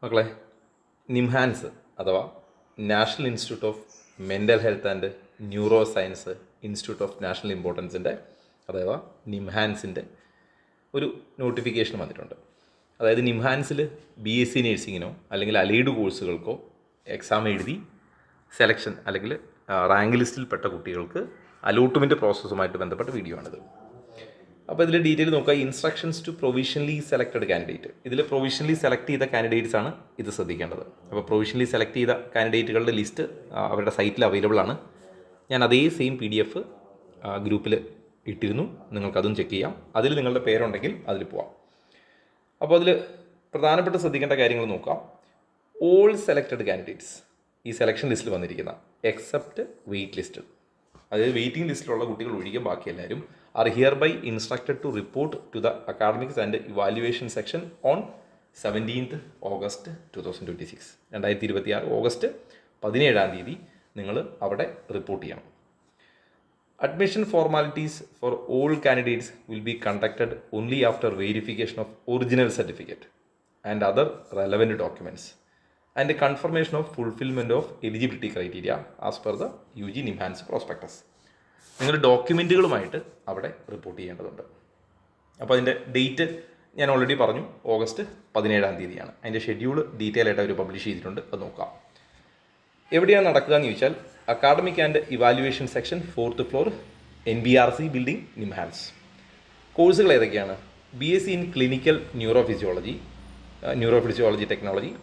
മക്കളെ, നിംഹാൻസ് അഥവാ national institute of mental health and neuro science institute of national ഇമ്പോർട്ടൻസിൻ്റെ അഥവാ നിംഹാൻസിൻ്റെ ഒരു നോട്ടിഫിക്കേഷൻ വന്നിട്ടുണ്ട്. അതായത് നിംഹാൻസിൽ BSc നേഴ്സിങ്ങിനോ അല്ലെങ്കിൽ അലൈഡ് കോഴ്സുകൾക്കോ എക്സാം എഴുതി സെലക്ഷൻ അല്ലെങ്കിൽ റാങ്ക് ലിസ്റ്റിൽപ്പെട്ട കുട്ടികൾക്ക് അലോട്ട്മെൻറ്റ് പ്രോസസ്സുമായിട്ട് ബന്ധപ്പെട്ട വീഡിയോ ആണിത്. അപ്പോൾ ഇതിൽ ഡീറ്റെയിൽ നോക്കുക. Instructions to provisionally selected candidate. ഇതിൽ പ്രൊവിഷണലി സെലക്ട് ചെയ്ത കാൻഡിഡേറ്റ്സ് ആണ് ഇത് ശ്രദ്ധിക്കേണ്ടത്. അപ്പോൾ പ്രൊവിഷണലി സെലക്ട് ചെയ്ത കാൻഡിഡേറ്റുകളുടെ ലിസ്റ്റ് അവരുടെ സൈറ്റിൽ അവൈലബിൾ ആണ്. ഞാൻ അതേ സെയിം PDF ഗ്രൂപ്പിൽ ഇട്ടിരുന്നു, നിങ്ങൾക്കതും ചെക്ക് ചെയ്യാം. അതിൽ നിങ്ങളുടെ പേരുണ്ടെങ്കിൽ അതിൽ പോവാം. അപ്പോൾ അതിൽ പ്രധാനപ്പെട്ട ശ്രദ്ധിക്കേണ്ട കാര്യങ്ങൾ നോക്കാം. ഓൾ സെലക്റ്റഡ് കാൻഡിഡേറ്റ്സ് ഈ സെലക്ഷൻ ലിസ്റ്റിൽ വന്നിരിക്കുന്ന എക്സെപ്റ്റ് വെയിറ്റ് ലിസ്റ്റ്, അതായത് വെയിറ്റിംഗ് ലിസ്റ്റിലുള്ള കുട്ടികൾ ഒഴികെ ബാക്കി എല്ലാവരും are hereby instructed to report to the academics and evaluation section on 17th August 2026. 2026 August 17 നിങ്ങൾ അവിടെ റിപ്പോർട്ട് ചെയ്യണം. Admission formalities for all candidates will be conducted only after verification of original certificate and other relevant documents and confirmation of fulfillment of eligibility criteria as per the UG NIMHANS prospectus. നിങ്ങൾ ഡോക്യുമെൻറ്റുകളുമായിട്ട് അവിടെ report ചെയ്യേണ്ടതുണ്ട്. അപ്പോൾ അതിൻ്റെ date ഞാൻ already പറഞ്ഞു, August 17 അതിൻ്റെ schedule detail ആയിട്ട് അവർ publish ചെയ്തിട്ടുണ്ട്, അത് നോക്കാം. എവിടെയാണ് നടക്കുക എന്ന് ചോദിച്ചാൽ academic and evaluation section 4th floor NBRC building NIMHANS. കോഴ്സുകൾ ഏതൊക്കെയാണ്? BSc ഇൻ ക്ലിനിക്കൽ ന്യൂറോഫിസിയോളജി ടെക്നോളജി,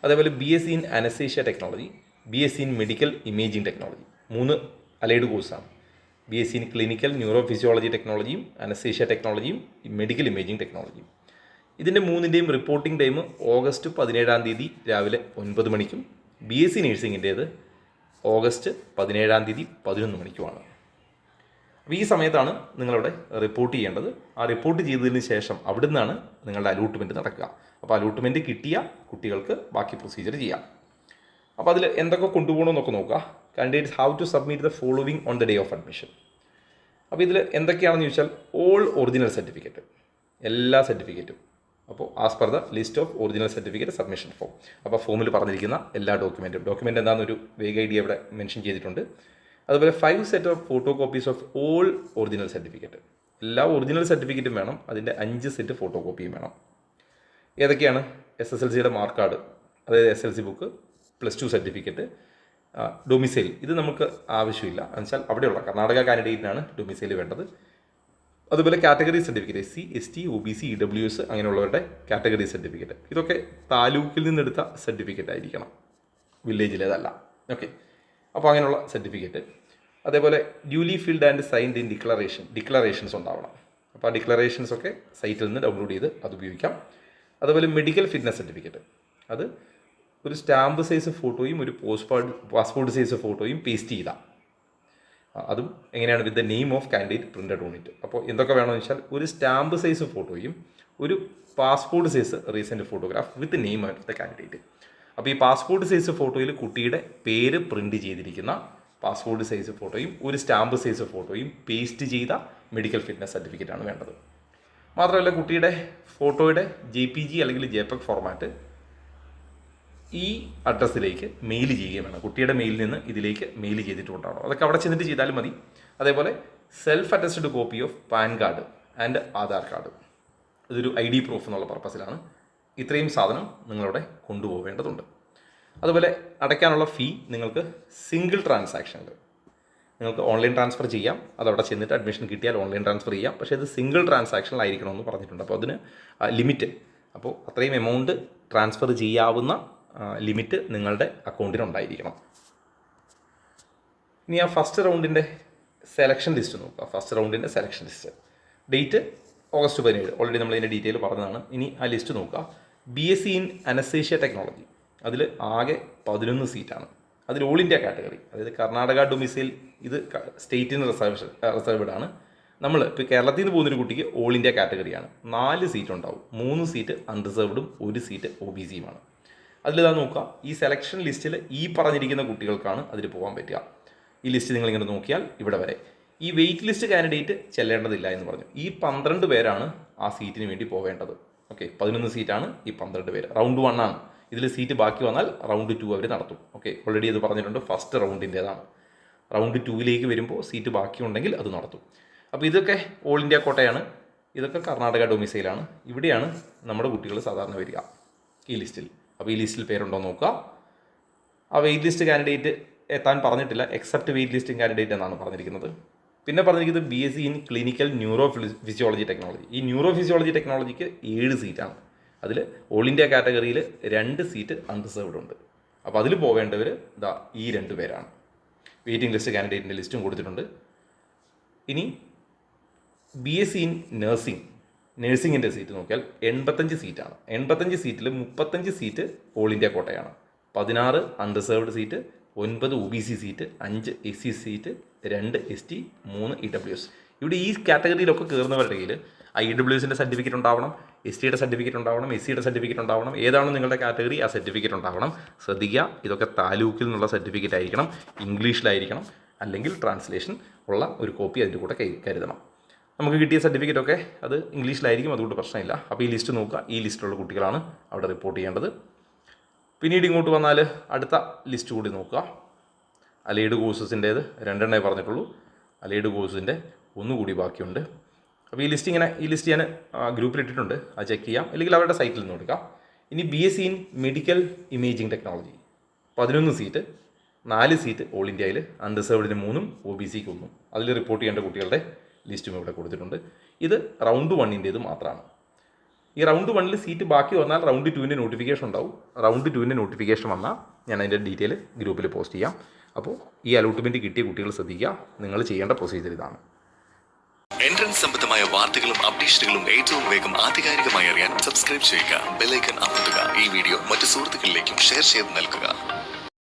അതേപോലെ BSc in anaesthesia technology, BSc in medical imaging technology. 3 allied കോഴ്സാണ്. BSc ഇൻ ക്ലിനിക്കൽ ന്യൂറോഫിസിയോളജി ടെക്നോളജിയും അനസ്തേഷ്യ ടെക്നോളജിയും മെഡിക്കൽ ഇമേജിംഗ് ടെക്നോളജിയും. ഇതിൻ്റെ 3ൻ്റെയും റിപ്പോർട്ടിംഗ് ടൈം ഓഗസ്റ്റ് 17 രാവിലെ 9 മണിക്കും BSc നേഴ്സിങ്ങിൻ്റേത് ഓഗസ്റ്റ് 17 11 മണിക്കുമാണ്. അപ്പോൾ ഈ സമയത്താണ് നിങ്ങളവിടെ റിപ്പോർട്ട് ചെയ്യേണ്ടത്. ആ റിപ്പോർട്ട് ചെയ്തതിന് ശേഷം അവിടെ നിന്നാണ് നിങ്ങളുടെ അലോട്ട്മെൻറ്റ് നടക്കുക. അപ്പോൾ അലോട്ട്മെൻറ്റ് കിട്ടിയ കുട്ടികൾക്ക് ബാക്കി പ്രൊസീജിയർ ചെയ്യാം. അപ്പോൾ അതിൽ എന്തൊക്കെ കൊണ്ടുപോകണമെന്നൊക്കെ നോക്കുക. Candidates have to submit the following on the day of admission. അപ്പോൾ ഇതിൽ എന്തൊക്കെയാണെന്ന് ചോദിച്ചാൽ ഓൾ ഒറിജിനൽ സർട്ടിഫിക്കറ്റ്, എല്ലാ സർട്ടിഫിക്കറ്റും. അപ്പോൾ as per the list of original certificate submission form. അപ്പോൾ ഫോമിൽ പറഞ്ഞിരിക്കുന്ന എല്ലാ ഡോക്യുമെൻറ്റ് എന്താണെന്നൊരു വേഗ് ഐഡിയ ഇവിടെ മെൻഷൻ ചെയ്തിട്ടുണ്ട്. അതുപോലെ 5 set of photo copies of all original certificate. എല്ലാ ഒറിജിനൽ സർട്ടിഫിക്കറ്റും വേണം, അതിൻ്റെ 5 സെറ്റ് ഫോട്ടോ കോപ്പിയും വേണം. ഏതൊക്കെയാണ്? SSLCയുടെ മാർക്ക് കാർഡ്, അതായത് SLC ബുക്ക്, +2 സർട്ടിഫിക്കറ്റ്, ഡൊമിസൈൽ. ഇത് നമുക്ക് ആവശ്യമില്ല, എന്നുവെച്ചാൽ അവിടെയുള്ള കർണാടക കാൻഡിഡേറ്റിനാണ് ഡൊമിസൈൽ വേണ്ടത്. അതുപോലെ category certificate, SC ST OBC EWS അങ്ങനെയുള്ളവരുടെ കാറ്റഗറി സർട്ടിഫിക്കറ്റ്. ഇതൊക്കെ താലൂക്കിൽ നിന്നെടുത്ത സർട്ടിഫിക്കറ്റ് ആയിരിക്കണം, വില്ലേജിലേതല്ല. ഓക്കെ, അപ്പോൾ അങ്ങനെയുള്ള സർട്ടിഫിക്കറ്റ്. അതേപോലെ duly filled and signed in declarations ഉണ്ടാവണം. അപ്പോൾ ആ ഡിക്ലറേഷൻസ് ഒക്കെ സൈറ്റിൽ നിന്ന് ഡൗൺലോഡ് ചെയ്ത് അത് ഉപയോഗിക്കാം. അതുപോലെ മെഡിക്കൽ ഫിറ്റ്നസ് സർട്ടിഫിക്കറ്റ്, അത് ഒരു സ്റ്റാമ്പ് സൈസ് ഫോട്ടോയും ഒരു പാസ്പോർട്ട് സൈസ് ഫോട്ടോയും പേസ്റ്റ് ചെയ്താൽ, അതും എങ്ങനെയാണ് with the name of candidate printed on it. അപ്പോൾ എന്തൊക്കെ വേണമെന്ന് വെച്ചാൽ ഒരു സ്റ്റാമ്പ് സൈസ് ഫോട്ടോയും ഒരു passport size recent photograph with name of the candidate. അപ്പോൾ ഈ പാസ്പോർട്ട് സൈസ് ഫോട്ടോയിൽ കുട്ടിയുടെ പേര് പ്രിൻ്റ് ചെയ്തിരിക്കുന്ന പാസ്പോർട്ട് സൈസ് ഫോട്ടോയും ഒരു സ്റ്റാമ്പ് സൈസ് ഫോട്ടോയും പേസ്റ്റ് ചെയ്ത മെഡിക്കൽ ഫിറ്റ്നസ് സർട്ടിഫിക്കറ്റാണ് വേണ്ടത്. മാത്രമല്ല കുട്ടിയുടെ ഫോട്ടോയുടെ JPG അല്ലെങ്കിൽ JPEG ഫോർമാറ്റ് ഈ അഡ്രസ്സിലേക്ക് മെയിൽ ചെയ്യുകയും വേണം. കുട്ടിയുടെ മെയിലിൽ നിന്ന് ഇതിലേക്ക് മെയിൽ ചെയ്തിട്ടുണ്ടാവണം. അതൊക്കെ അവിടെ ചെന്നിട്ട് ചെയ്താലും മതി. അതേപോലെ self attested copy of pan card and Aadhaar card, ഇതൊരു ID പ്രൂഫ് എന്നുള്ള പർപ്പസിലാണ്. ഇത്രയും സാധനം നിങ്ങളവിടെ കൊണ്ടുപോകേണ്ടതുണ്ട്. അതുപോലെ അടയ്ക്കാനുള്ള ഫീ നിങ്ങൾക്ക് സിംഗിൾ ട്രാൻസാക്ഷനിൽ നിങ്ങൾക്ക് ഓൺലൈൻ ട്രാൻസ്ഫർ ചെയ്യാം. അതവിടെ ചെന്നിട്ട് അഡ്മിഷൻ കിട്ടിയാൽ ഓൺലൈൻ ട്രാൻസ്ഫർ ചെയ്യാം. പക്ഷേ ഇത് സിംഗിൾ ട്രാൻസാക്ഷനിലായിരിക്കണമെന്ന് പറഞ്ഞിട്ടുണ്ട്. അപ്പോൾ അതിന് ലിമിറ്റ്, അപ്പോൾ അത്രയും എമൗണ്ട് ട്രാൻസ്ഫർ ചെയ്യാവുന്ന ലിമിറ്റ് നിങ്ങളുടെ അക്കൗണ്ടിനുണ്ടായിരിക്കണം. ഇനി ആ ഫസ്റ്റ് റൗണ്ടിൻ്റെ സെലക്ഷൻ ലിസ്റ്റ് നോക്കുക. ഫസ്റ്റ് റൗണ്ടിൻ്റെ selection list date August 17, already നമ്മൾ ഇതിൻ്റെ ഡീറ്റെയിൽ പറഞ്ഞതാണ്. ഇനി ആ ലിസ്റ്റ് നോക്കുക. BSc ഇൻ അനസ്തേഷ്യ ടെക്നോളജി, അതിൽ ആകെ 11 സീറ്റാണ്. അതിൽ ഓൾ ഇന്ത്യ കാറ്റഗറി, അതായത് കർണാടക ഡൊമിസൈൽ, ഇത് സ്റ്റേറ്റിന് റിസർവ്ഡ് ആണ്. നമ്മൾ ഇപ്പോൾ കേരളത്തിൽ നിന്ന് പോകുന്നൊരു കുട്ടിക്ക് ഓൾ ഇന്ത്യ കാറ്റഗറിയാണ്. 4 സീറ്റ് ഉണ്ടാവും. 3 സീറ്റ് അൺറിസർവ്ഡും 1 സീറ്റ് OBCയുമാണ്. അതിലിതാ നോക്കുക, ഈ സെലക്ഷൻ ലിസ്റ്റിൽ ഈ പറഞ്ഞിരിക്കുന്ന കുട്ടികൾക്കാണ് അതിൽ പോകാൻ പറ്റുക. ഈ ലിസ്റ്റ് നിങ്ങളിങ്ങനെ നോക്കിയാൽ ഇവിടെ വരെ ഈ വെയിറ്റ് ലിസ്റ്റ് കാൻഡിഡേറ്റ് ചെല്ലേണ്ടതില്ല എന്ന് പറഞ്ഞു. ഈ 12 പേരാണ് ആ സീറ്റിന് വേണ്ടി പോവേണ്ടത്. ഓക്കെ, 11 സീറ്റാണ് ഈ 12 പേര്. റൗണ്ട് 1 ആണ്. ഇതിൽ സീറ്റ് ബാക്കി വന്നാൽ റൗണ്ട് 2 അവർ നടത്തും. ഓക്കെ, ഓൾറെഡി അത് പറഞ്ഞിട്ടുണ്ട്, ഫസ്റ്റ് റൗണ്ടിൻ്റേതാണ്. റൗണ്ട് 2ലേക്ക് വരുമ്പോൾ സീറ്റ് ബാക്കിയുണ്ടെങ്കിൽ അത് നടത്തും. അപ്പോൾ ഇതൊക്കെ ഓൾ ഇന്ത്യ കോട്ടയാണ്. ഇതൊക്കെ കർണാടക ഡൊമിസൈലാണ്. ഇവിടെയാണ് നമ്മുടെ കുട്ടികൾ സാധാരണ വരിക ഈ ലിസ്റ്റിൽ. അപ്പോൾ ഈ ലിസ്റ്റിൽ പേരുണ്ടോ നോക്കുക. ആ വെയിറ്റ് ലിസ്റ്റ് കാൻഡിഡേറ്റ് എത്താൻ പറഞ്ഞിട്ടില്ല, എക്സെപ്റ്റ് വെയിറ്റ് ലിസ്റ്റിംഗ് കാൻഡിഡേറ്റ് എന്നാണ് പറഞ്ഞിരിക്കുന്നത്. പിന്നെ പറഞ്ഞിരിക്കുന്നത് BSc in clinical neuro physiology technology. ഈ ന്യൂറോ ഫിസിയോളജി ടെക്നോളജിക്ക് 7 സീറ്റാണ്. അതിൽ ഓൾ ഇന്ത്യ കാറ്റഗറിയിൽ 2 സീറ്റ് അൺറിസർവ്ഡ് ഉണ്ട്. അപ്പോൾ അതിൽ പോവേണ്ടവർ ഇതാ ഈ 2 പേരാണ്. വെയിറ്റിംഗ് ലിസ്റ്റ് കാൻഡിഡേറ്റിൻ്റെ ലിസ്റ്റും കൊടുത്തിട്ടുണ്ട്. ഇനി BSc ഇൻ നേഴ്സിങ്ങിൻ്റെ സീറ്റ് നോക്കിയാൽ 85 സീറ്റാണ്. 85 സീറ്റിൽ 35 സീറ്റ് ഓൾ ഇന്ത്യ കോട്ടയാണ്, 16 unreserved seat, 9 OBC seat, 5 SC seat, 2 ST, 3 EWS. ഇവിടെ ഈ കാറ്റഗറിയിലൊക്കെ കയറുന്നവരുടെ കയ്യിൽ IWSൻ്റെ സർട്ടിഫിക്കറ്റ് ഉണ്ടാവണം, STയുടെ സർട്ടിഫിക്കറ്റ് ഉണ്ടാവണം, SCയുടെ സർട്ടിഫിക്കറ്റ് ഉണ്ടാവണം. ഏതാണോ നിങ്ങളുടെ കാറ്റഗറി ആ സർട്ടിഫിക്കറ്റ് ഉണ്ടാവണം. ശ്രദ്ധിക്കുക, ഇതൊക്കെ താലൂക്കിൽ നിന്നുള്ള സർട്ടിഫിക്കറ്റ് ആയിരിക്കണം, ഇംഗ്ലീഷിലായിരിക്കണം, അല്ലെങ്കിൽ ട്രാൻസ്ലേഷൻ ഉള്ള ഒരു കോപ്പി അതിൻ്റെ കൂടെ കരുതണം. നമുക്ക് കിട്ടിയ സർട്ടിഫിക്കറ്റൊക്കെ അത് ഇംഗ്ലീഷിലായിരിക്കും, അതുകൊണ്ട് പ്രശ്നമില്ല. അപ്പോൾ ഈ ലിസ്റ്റ് നോക്കുക, ഈ ലിസ്റ്റിലുള്ള കുട്ടികളാണ് അവിടെ റിപ്പോർട്ട് ചെയ്യേണ്ടത്. പിന്നീട് ഇങ്ങോട്ട് വന്നാൽ അടുത്ത ലിസ്റ്റ് കൂടി നോക്കുക. അലൈഡ് കോഴ്സസിൻ്റേത് 2 പറഞ്ഞിട്ടുള്ളൂ. അലൈഡ് കോഴ്സിൻ്റെ 1 കൂടി ബാക്കിയുണ്ട്. അപ്പോൾ ഈ ലിസ്റ്റ് ഞാൻ ഗ്രൂപ്പിലിട്ടിട്ടുണ്ട്, അത് ചെക്ക് ചെയ്യാം, അല്ലെങ്കിൽ അവരുടെ സൈറ്റിൽ നിന്ന് എടുക്കാം. ഇനി BSc in medical imaging technology 11 seat, 4 seat all ഇന്ത്യയിൽ, അൺറിസർവ്ഡിന് 3, OBCക്ക് 1. അതിൽ റിപ്പോർട്ട് ചെയ്യേണ്ട കുട്ടികളുടെ ലിസ്റ്റും ഇവിടെ കൊടുത്തിട്ടുണ്ട്. ഇത് റൗണ്ട് 1ൻ്റേത് മാത്രമാണ്. ഈ റൗണ്ട് 1ൽ സീറ്റ് ബാക്കി വന്നാൽ റൗണ്ട് 2ൻ്റെ നോട്ടിഫിക്കേഷൻ ഉണ്ടാവും. റൗണ്ട് 2ൻ്റെ നോട്ടിഫിക്കേഷൻ വന്നാൽ ഞാൻ അതിൻ്റെ ഡീറ്റെയിൽ ഗ്രൂപ്പിൽ പോസ്റ്റ് ചെയ്യാം. അപ്പോൾ ഈ അലോട്ട്മെൻറ്റ് കിട്ടിയ കുട്ടികൾ ശ്രദ്ധിക്കുക, നിങ്ങൾ ചെയ്യേണ്ട പ്രൊസീജിയർ ഇതാണ്. എൻട്രൻസ് സംബന്ധമായ വാർത്തകളും അപ്ഡേഷനുകളും ഏറ്റവും വേഗം ആധികാരികമായി അറിയാൻ സബ്സ്ക്രൈബ് ചെയ്യുക, ബെൽ ഐക്കൺ അമർത്തുക. ഈ വീഡിയോ മറ്റു സുഹൃത്തുക്കളിലേക്കും ഷെയർ ചെയ്ത് നൽകുക.